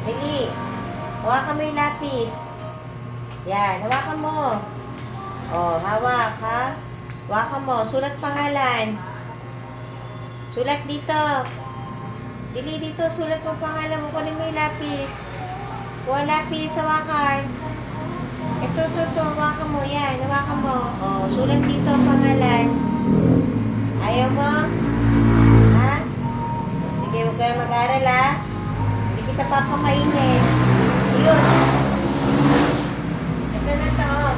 Dali. Hawakan mo yung lapis. Yan, hawakan mo. Oh, hawak ha. Hawakan mo. Sulat pangalan. Sulat dito. Dili dito, sulat mo pangalan mo. Kunin mo yung lapis. Kuha lapis, hawakan. Ito, hawakan mo. Yan, hawakan mo. Oh, sulat dito pangalan. Ayaw mo? Ha? Sige, huwag kayo mag-aral ha. Hindi kita papakainin. Ayun. Ito na to, oh.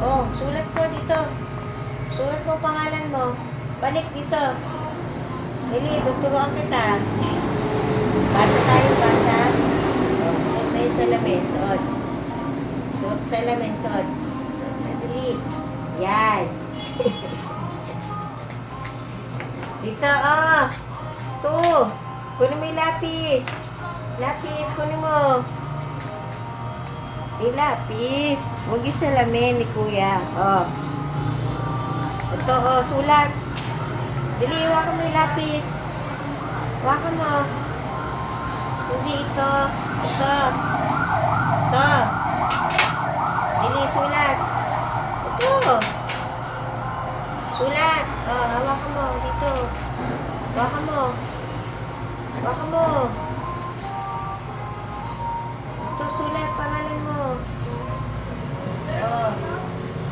Oh, sulat ko dito. Sulat mo pangalan mo. Balik dito. Dili, tuturuan kita. Basa tayo, basa. Oh, suot na yung salamin. Suot. Suot salamin, suot. Suot na, dili. Yan. Dito, oh. Ito. Kunin mo yung lapis. Lapis, kunin mo. Yung lapis. Huwag yung salamin ni kuya. Oh. Ito, oh, sulat. Dili, hawakan mo yung lapis. Hawakan mo. Hindi ito. Ito. Ito. Dili, sulat. Ito. Sulat. Oh, hawakan mo. Dito. Hawakan mo. Hawakan mo. Ito, sulat. Pangalan mo. Oh.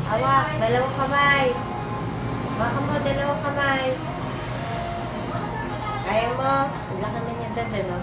Hawak. Dalawang kamay. Hawakan mo. Dalawang kamay. Kaya mo. Wala ka na niya dad, ano?